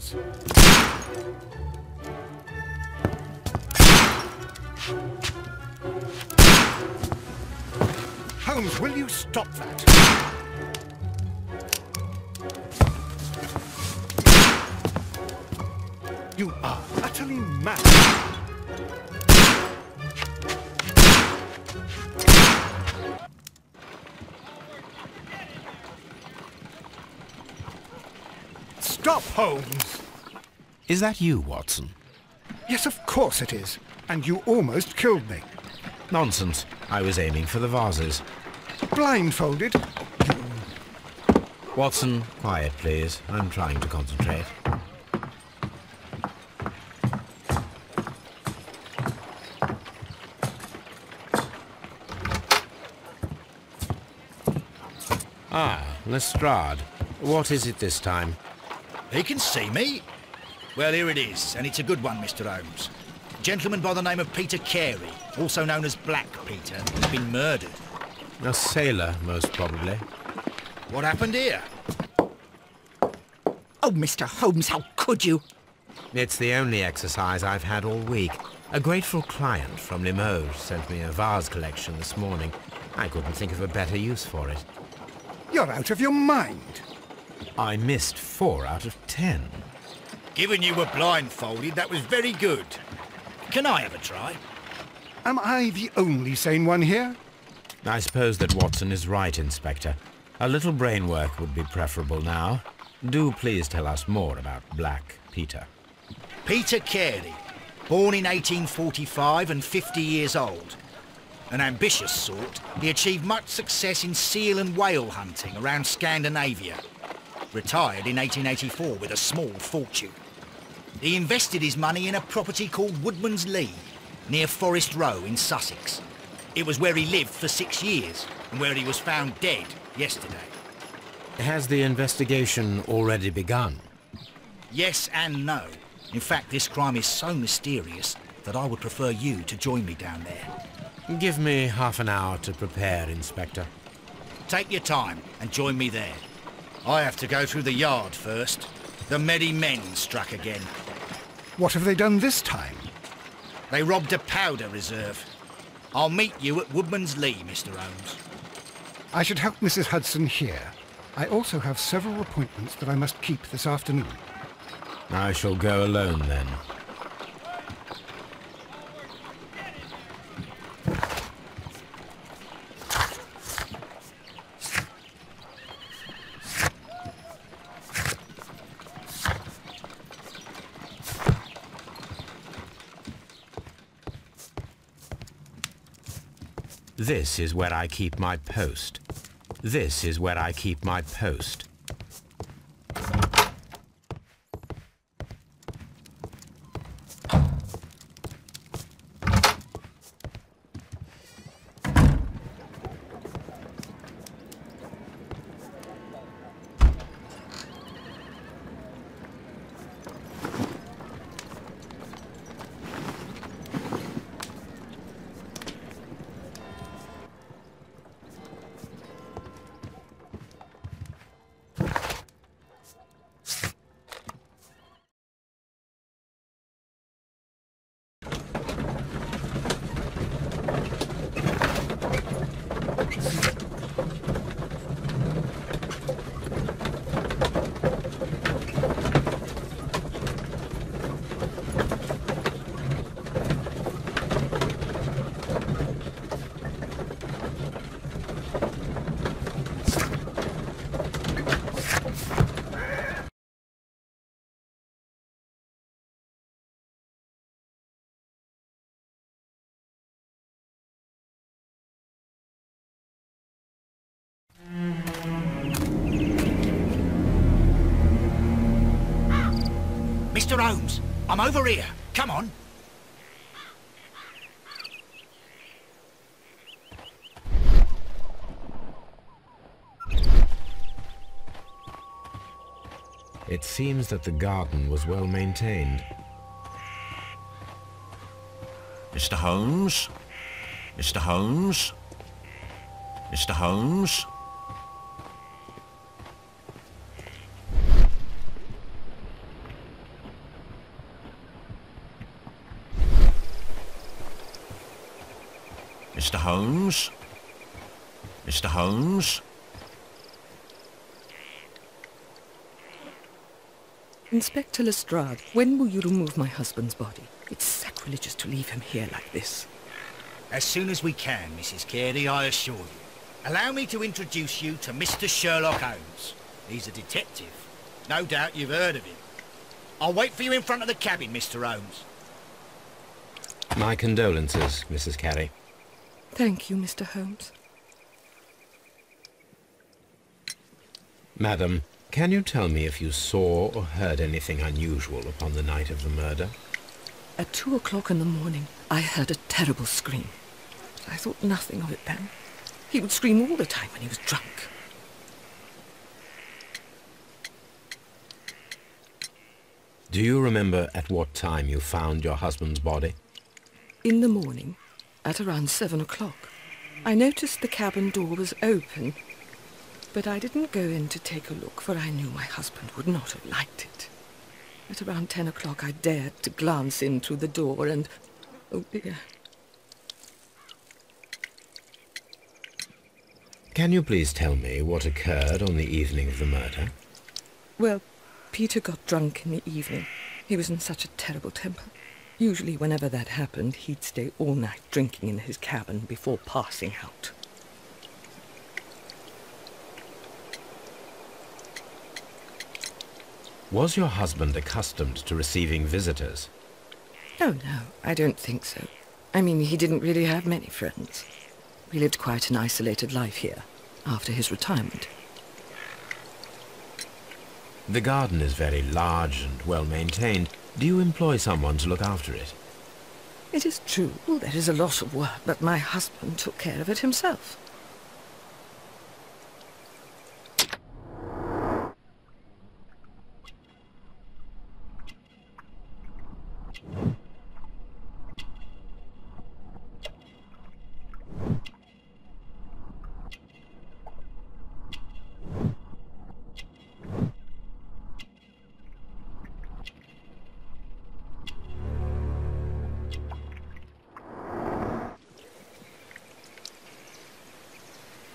Holmes. Holmes, will you stop that? You are utterly mad. Stop, Holmes! Is that you, Watson? Yes, of course it is. And you almost killed me. Nonsense. I was aiming for the vases. Blindfolded? Watson, quiet, please. I'm trying to concentrate. Ah, Lestrade. What is it this time? He can see me. Well, here it is, and it's a good one, Mr. Holmes. A gentleman by the name of Peter Carey, also known as Black Peter, has been murdered. A sailor, most probably. What happened here? Oh, Mr. Holmes, how could you? It's the only exercise I've had all week. A grateful client from Limoges sent me a vase collection this morning. I couldn't think of a better use for it. You're out of your mind. I missed 4 out of 10. Given you were blindfolded, that was very good. Can I have a try? Am I the only sane one here? I suppose that Watson is right, Inspector. A little brain work would be preferable now. Do please tell us more about Black Peter. Peter Carey, born in 1845 and 50 years old. An ambitious sort, he achieved much success in seal and whale hunting around Scandinavia. Retired in 1884 with a small fortune. He invested his money in a property called Woodman's Lee, near Forest Row in Sussex. It was where he lived for 6 years, and where he was found dead yesterday. Has the investigation already begun? Yes and no. In fact, this crime is so mysterious that I would prefer you to join me down there. Give me half an hour to prepare, Inspector. Take your time and join me there. I have to go through the yard first. The Medi Men struck again. What have they done this time? They robbed a powder reserve. I'll meet you at Woodman's Lee, Mr. Holmes. I should help Mrs. Hudson here. I also have several appointments that I must keep this afternoon. I shall go alone, then. This is where I keep my post. This is where I keep my post. Mr. Holmes, I'm over here. Come on. It seems that the garden was well maintained. Mr. Holmes? Mr. Holmes? Mr. Holmes? Mr. Holmes? Mr. Holmes? Inspector Lestrade, when will you remove my husband's body? It's sacrilegious to leave him here like this. As soon as we can, Mrs. Carey, I assure you. Allow me to introduce you to Mr. Sherlock Holmes. He's a detective. No doubt you've heard of him. I'll wait for you in front of the cabin, Mr. Holmes. My condolences, Mrs. Carey. Thank you, Mr. Holmes. Madam, can you tell me if you saw or heard anything unusual upon the night of the murder? At 2 o'clock in the morning, I heard a terrible scream. I thought nothing of it then. He would scream all the time when he was drunk. Do you remember at what time you found your husband's body? In the morning, at around 7 o'clock, I noticed the cabin door was open, but I didn't go in to take a look, for I knew my husband would not have liked it. At around 10 o'clock, I dared to glance in through the door and... oh dear. Can you please tell me what occurred on the evening of the murder? Well, Peter got drunk in the evening. He was in such a terrible temper. Usually whenever that happened, he'd stay all night drinking in his cabin before passing out. Was your husband accustomed to receiving visitors? Oh, no, I don't think so. I mean, he didn't really have many friends. We lived quite an isolated life here, after his retirement. The garden is very large and well maintained. Do you employ someone to look after it? It is true, there is a lot of work, but my husband took care of it himself.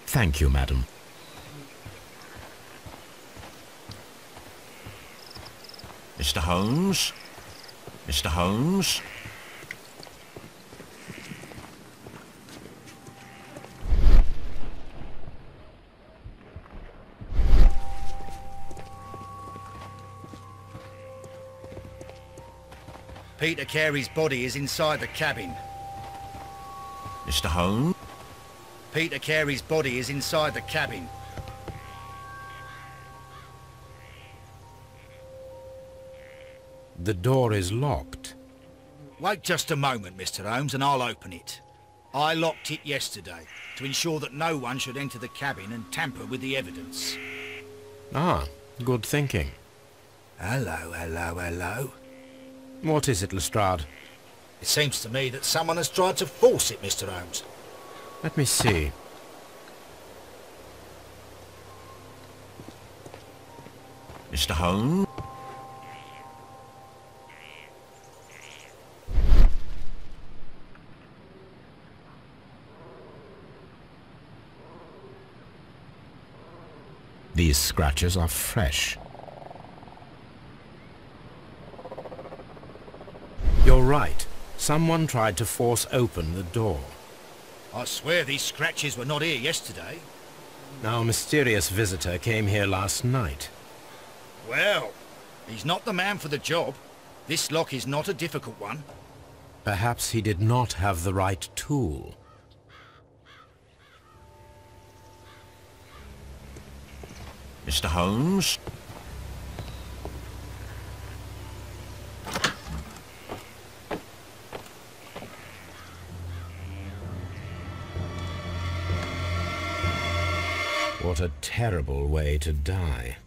Thank you, madam. Mr. Holmes? Mr. Holmes? Peter Carey's body is inside the cabin. Mr. Holmes? Peter Carey's body is inside the cabin. The door is locked. Wait just a moment, Mr. Holmes, and I'll open it. I locked it yesterday to ensure that no one should enter the cabin and tamper with the evidence. Ah, good thinking. Hello, hello, hello. What is it, Lestrade? It seems to me that someone has tried to force it, Mr. Holmes. Let me see. Mr. Holmes? These scratches are fresh. You're right. Someone tried to force open the door. I swear these scratches were not here yesterday. Now, a mysterious visitor came here last night. Well, he's not the man for the job. This lock is not a difficult one. Perhaps he did not have the right tool. Mr. Holmes? What a terrible way to die.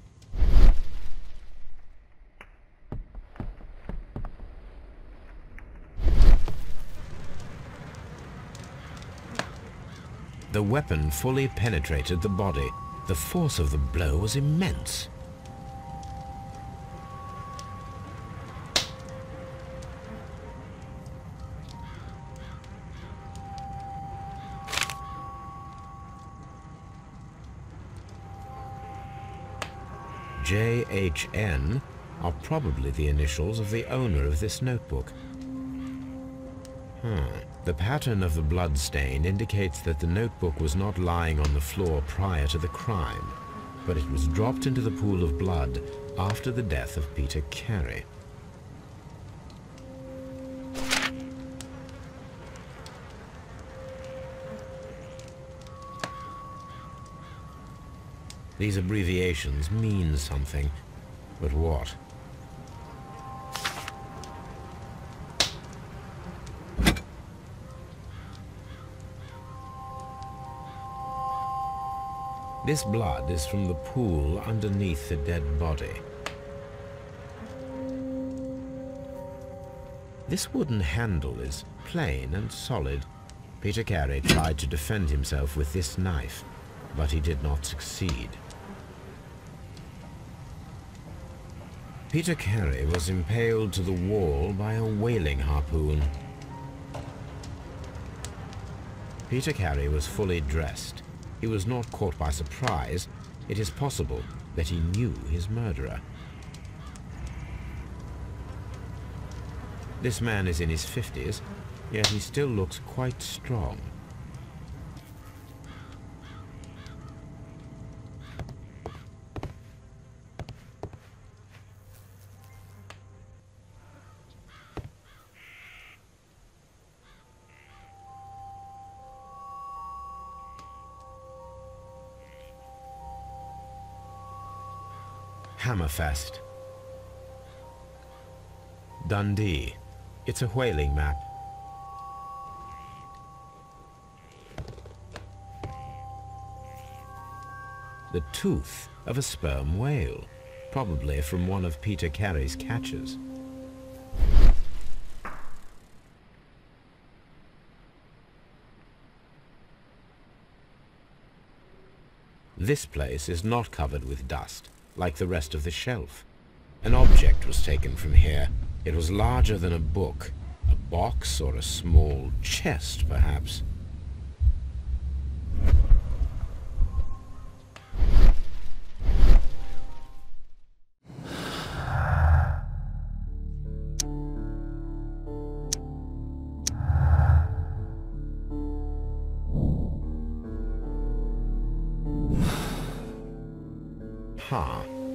The weapon fully penetrated the body. The force of the blow was immense. JHN are probably the initials of the owner of this notebook. The pattern of the blood stain indicates that the notebook was not lying on the floor prior to the crime, but it was dropped into the pool of blood after the death of Peter Carey. These abbreviations mean something, but what? This blood is from the pool underneath the dead body. This wooden handle is plain and solid. Peter Carey tried to defend himself with this knife, but he did not succeed. Peter Carey was impaled to the wall by a whaling harpoon. Peter Carey was fully dressed. He was not caught by surprise. It is possible that he knew his murderer. This man is in his 50s, yet he still looks quite strong. Hammerfest. Dundee. It's a whaling map. The tooth of a sperm whale, probably from one of Peter Carey's catches. This place is not covered with dust, like the rest of the shelf. An object was taken from here. It was larger than a book, a box or a small chest, perhaps.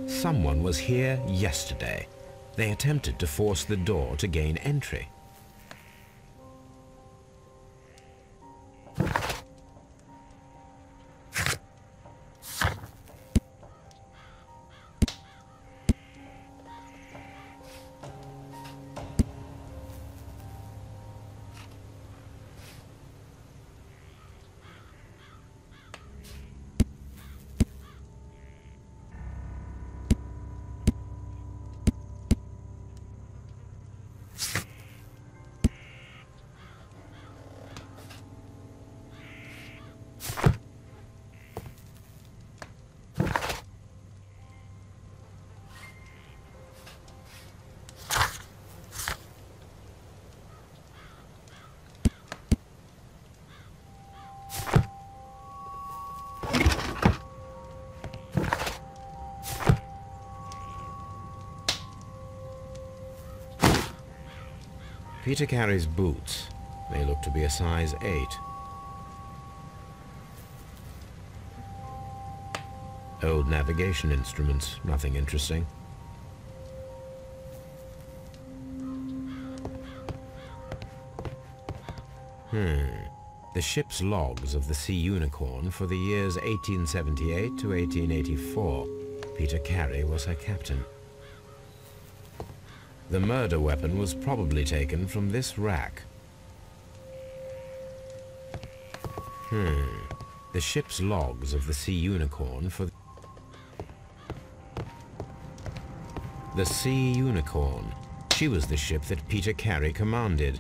Someone was here yesterday. They attempted to force the door to gain entry. Peter Carey's boots. They look to be a size 8. Old navigation instruments, nothing interesting. The ship's logs of the Sea Unicorn for the years 1878 to 1884. Peter Carey was her captain. The murder weapon was probably taken from this rack. The ship's logs of the Sea Unicorn for... The Sea Unicorn. She was the ship that Peter Carey commanded.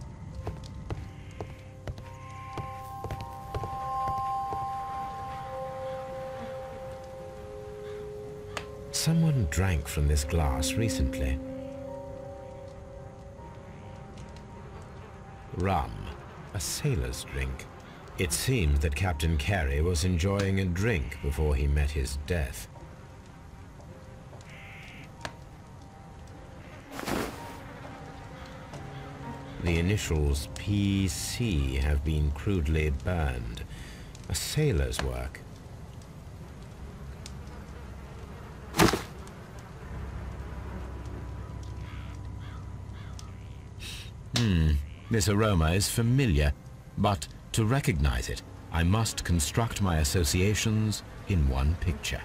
Someone drank from this glass recently. Rum, a sailor's drink. It seemed that Captain Carey was enjoying a drink before he met his death. The initials PC have been crudely burned. A sailor's work. This aroma is familiar, but to recognize it, I must construct my associations in one picture.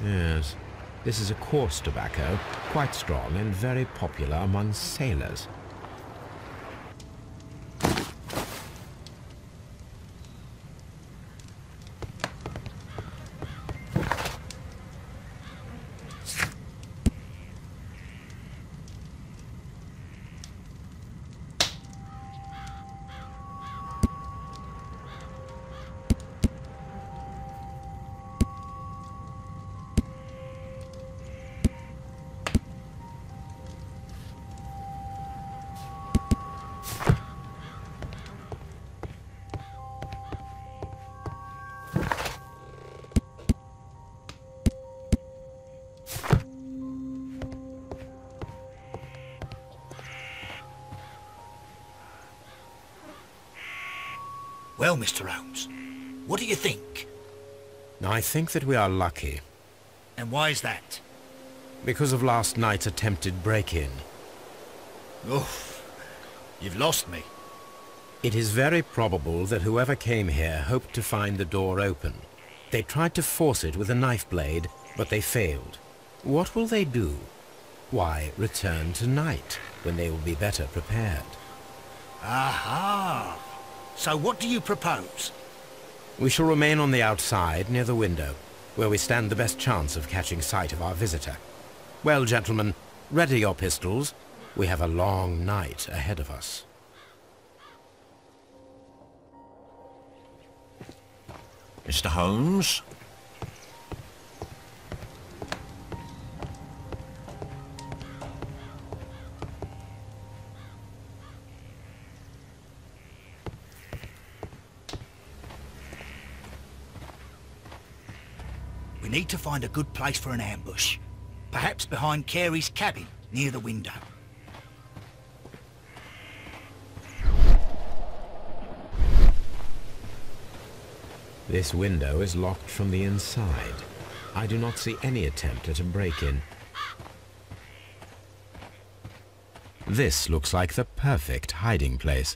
Yes, this is a coarse tobacco, quite strong and very popular among sailors. Well, Mr. Holmes, what do you think? I think that we are lucky, And why is that? because of last night's attempted break-in. Oof, you've lost me. It is very probable that whoever came here hoped to find the door open. They tried to force it with a knife blade, but they failed. What will they do? Why, return tonight, when they will be better prepared. Aha! So what do you propose? We shall remain on the outside, near the window, where we stand the best chance of catching sight of our visitor. Well, gentlemen, ready your pistols. We have a long night ahead of us. Mr. Holmes? We need to find a good place for an ambush. Perhaps behind Carey's cabin, near the window. This window is locked from the inside. I do not see any attempt at a break-in. This looks like the perfect hiding place.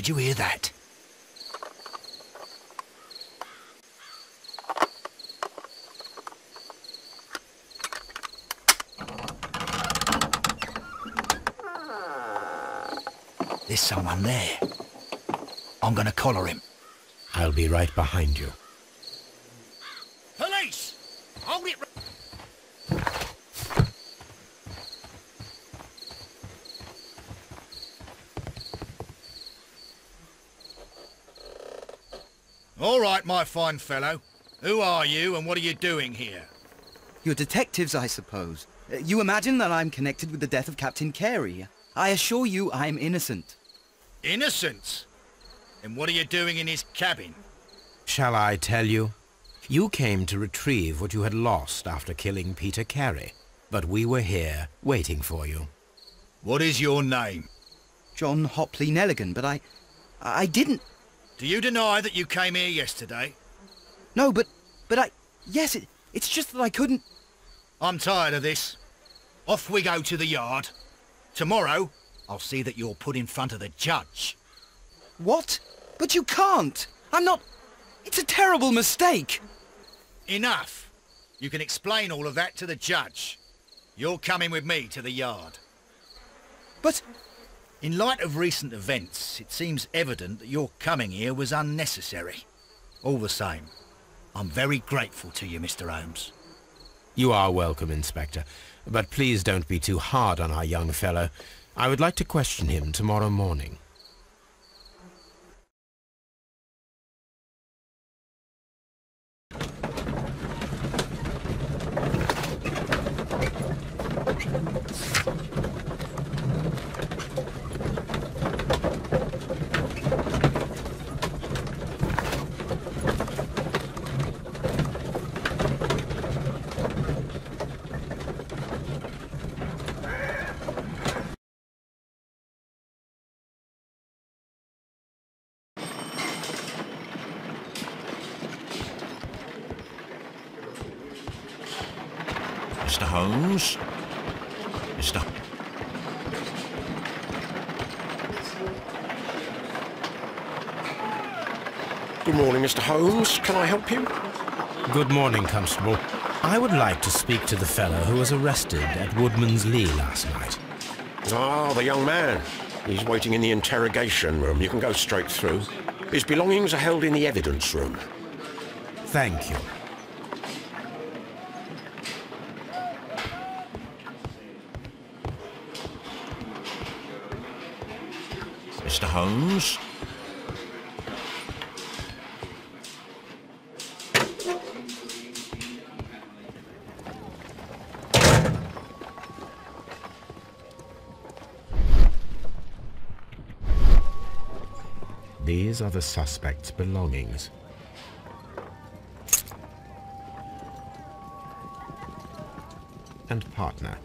Did you hear that? There's someone there. I'm gonna collar him. I'll be right behind you. Police! Hold it! All right, my fine fellow. Who are you and what are you doing here? You're detectives, I suppose. You imagine that I'm connected with the death of Captain Carey. I assure you I'm innocent. Innocent? And what are you doing in his cabin? Shall I tell you? You came to retrieve what you had lost after killing Peter Carey, but we were here, waiting for you. What is your name? John Hopley Nelligan, but I didn't... Do you deny that you came here yesterday? No, but yes, it's just that I couldn't... I'm tired of this. Off we go to the yard. Tomorrow, I'll see that you're put in front of the judge. What? But you can't! I'm not... It's a terrible mistake! Enough! You can explain all of that to the judge. You're coming with me to the yard. But... In light of recent events, it seems evident that your coming here was unnecessary. All the same, I'm very grateful to you, Mr. Holmes. You are welcome, Inspector, but please don't be too hard on our young fellow. I would like to question him tomorrow morning. Mr. Holmes? Mr. Good morning, Mr. Holmes. Can I help you? Good morning, Constable. I would like to speak to the fellow who was arrested at Woodman's Lee last night. Ah, the young man. He's waiting in the interrogation room. You can go straight through. His belongings are held in the evidence room. Thank you. Mr. Holmes? These are the suspect's belongings. And partner,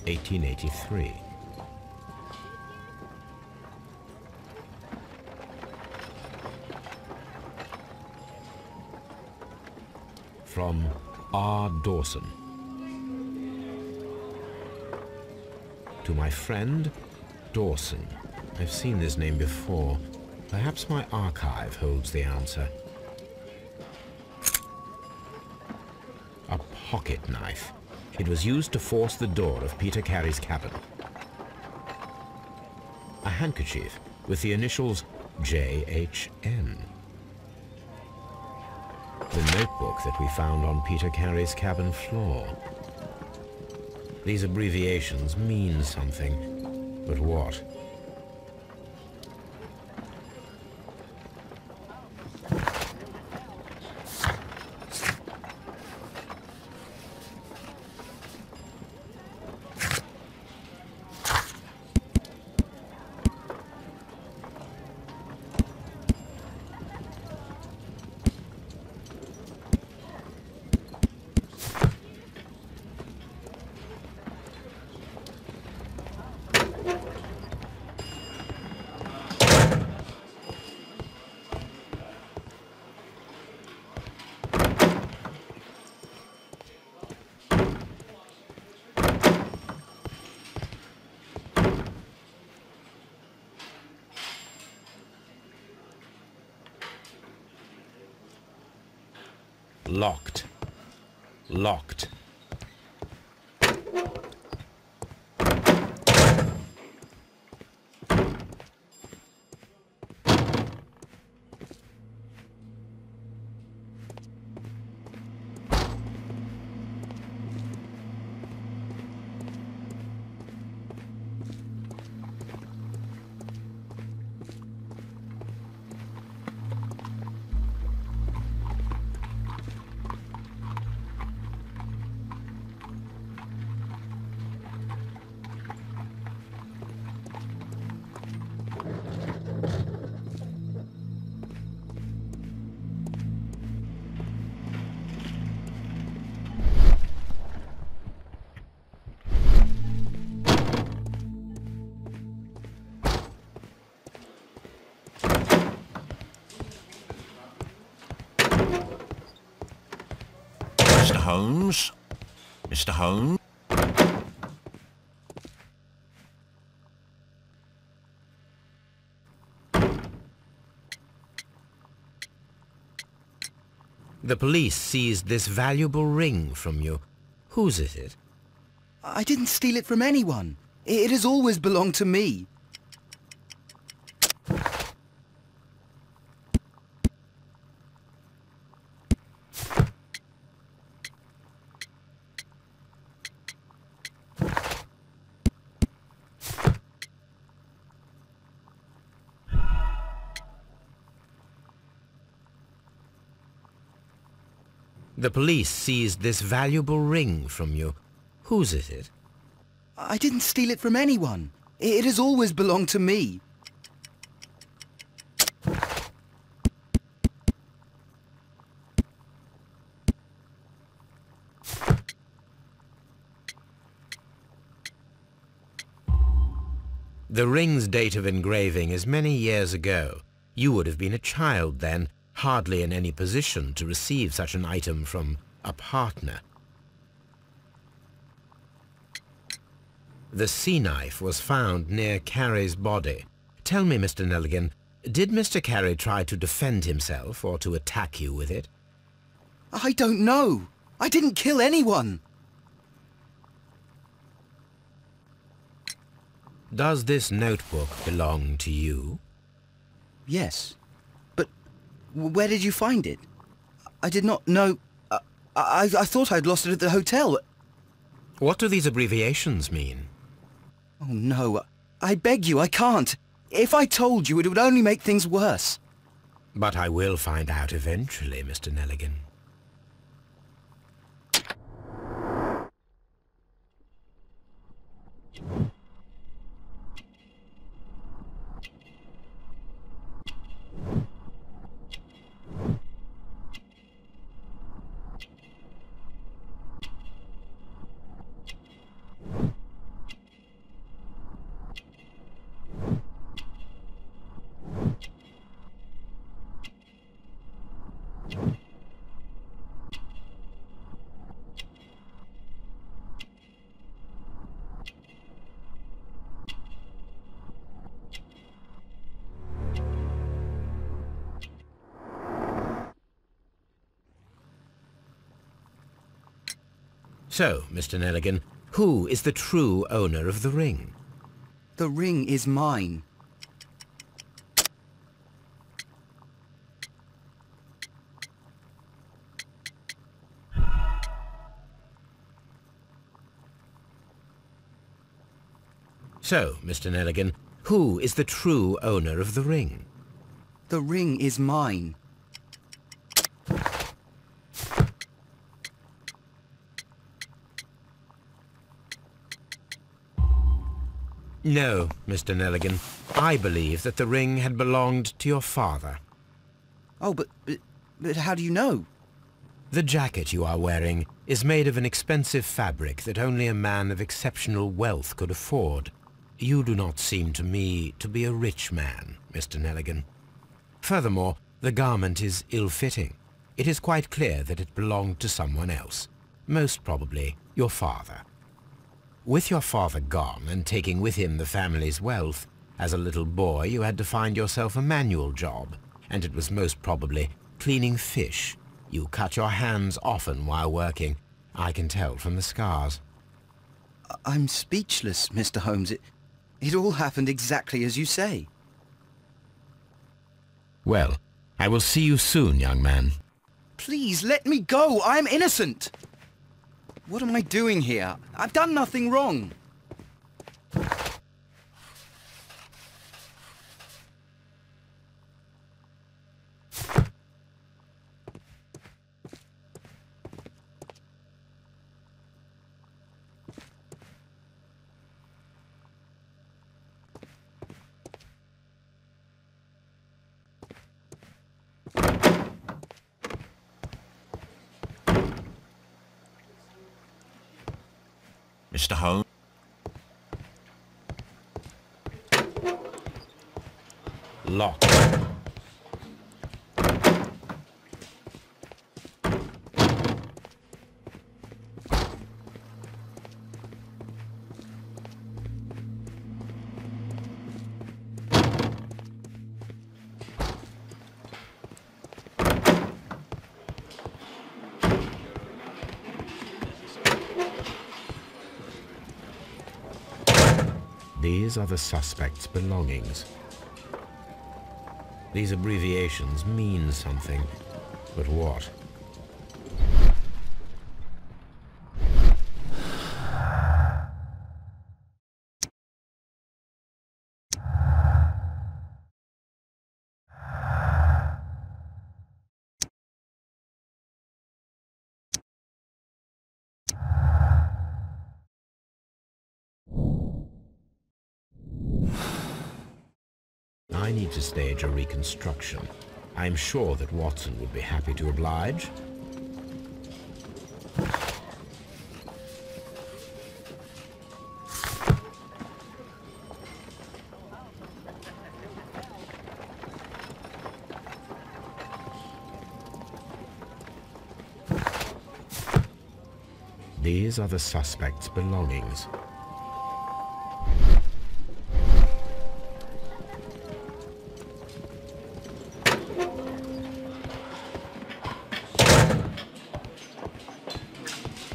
1883. From R. Dawson. To my friend, Dawson. I've seen this name before. Perhaps my archive holds the answer. A pocket knife. It was used to force the door of Peter Carey's cabin. A handkerchief with the initials J.H.N. The notebook that we found on Peter Carey's cabin floor. These abbreviations mean something, but what? Locked. Locked. Mr. Holmes? Mr. Holmes? The police seized this valuable ring from you. Whose is it? I didn't steal it from anyone. It has always belonged to me. The police seized this valuable ring from you. Whose is it? I didn't steal it from anyone. It has always belonged to me. The ring's date of engraving is many years ago. You would have been a child then, hardly in any position to receive such an item from a partner. The sea knife was found near Carey's body. Tell me, Mr. Nelligan, did Mr. Carey try to defend himself or to attack you with it? I don't know. I didn't kill anyone. Does this notebook belong to you? Yes. But where did you find it? I did not know... I thought I'd lost it at the hotel. What do these abbreviations mean? Oh no, I beg you, I can't. If I told you, it would only make things worse. But I will find out eventually, Mr. Nelligan. So, Mr. Nelligan, who is the true owner of the ring? The ring is mine. So, Mr. Nelligan, who is the true owner of the ring? The ring is mine. No, Mr. Nelligan. I believe that the ring had belonged to your father. Oh, but how do you know? The jacket you are wearing is made of an expensive fabric that only a man of exceptional wealth could afford. You do not seem to me to be a rich man, Mr. Nelligan. Furthermore, the garment is ill-fitting. It is quite clear that it belonged to someone else, most probably your father. With your father gone and taking with him the family's wealth, as a little boy you had to find yourself a manual job, and it was most probably cleaning fish. You cut your hands often while working. I can tell from the scars. I'm speechless, Mr. Holmes. It all happened exactly as you say. Well, I will see you soon, young man. Please, let me go! I'm innocent! What am I doing here? I've done nothing wrong! Mr. Holmes? Locked. These are the suspect's belongings. These abbreviations mean something, but what? I need to stage a reconstruction. I'm sure that Watson would be happy to oblige. These are the suspect's belongings.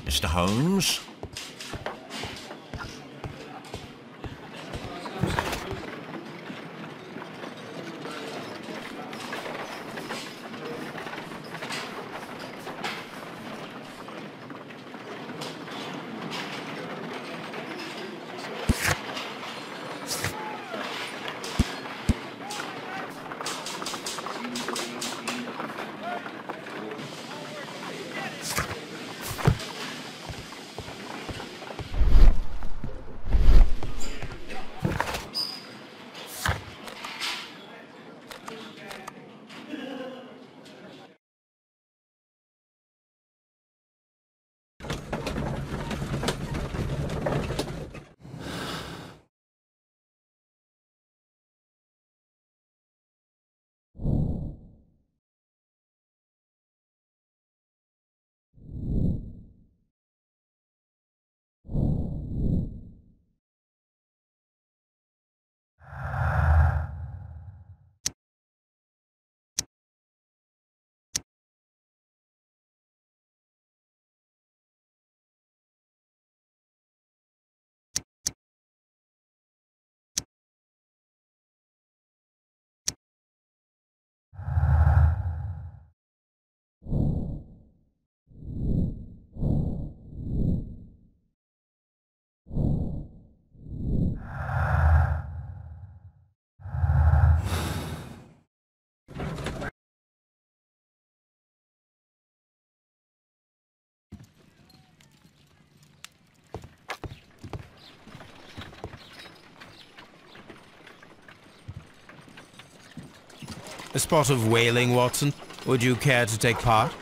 Mr. Holmes? A spot of whaling, Watson. Would you care to take part?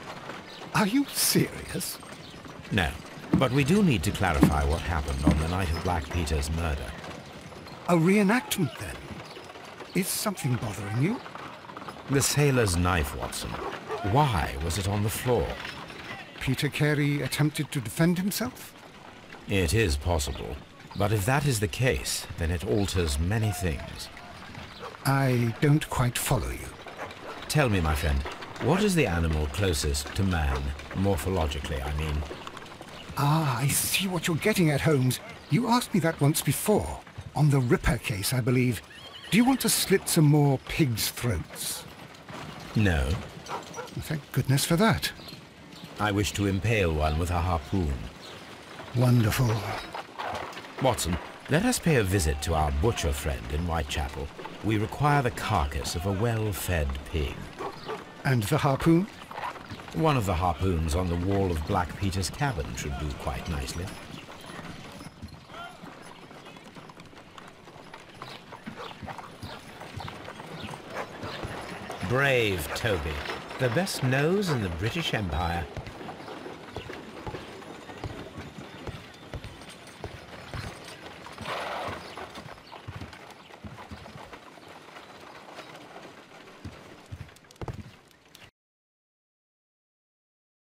Are you serious? No, but we do need to clarify what happened on the night of Black Peter's murder. A reenactment, then? Is something bothering you? The sailor's knife, Watson. Why was it on the floor? Peter Carey attempted to defend himself? It is possible. But if that is the case, then it alters many things. I don't quite follow you. Tell me, my friend, What is the animal closest to man, morphologically, I mean? Ah, I see what you're getting at, Holmes. You asked me that once before. On the Ripper case, I believe. Do you want to slit some more pigs' throats? No. Thank goodness for that. I wish to impale one with a harpoon. Wonderful. Watson, let us pay a visit to our butcher friend in Whitechapel. We require the carcass of a well-fed pig. And the harpoon? One of the harpoons on the wall of Black Peter's cabin should do quite nicely. Brave Toby, the best nose in the British Empire.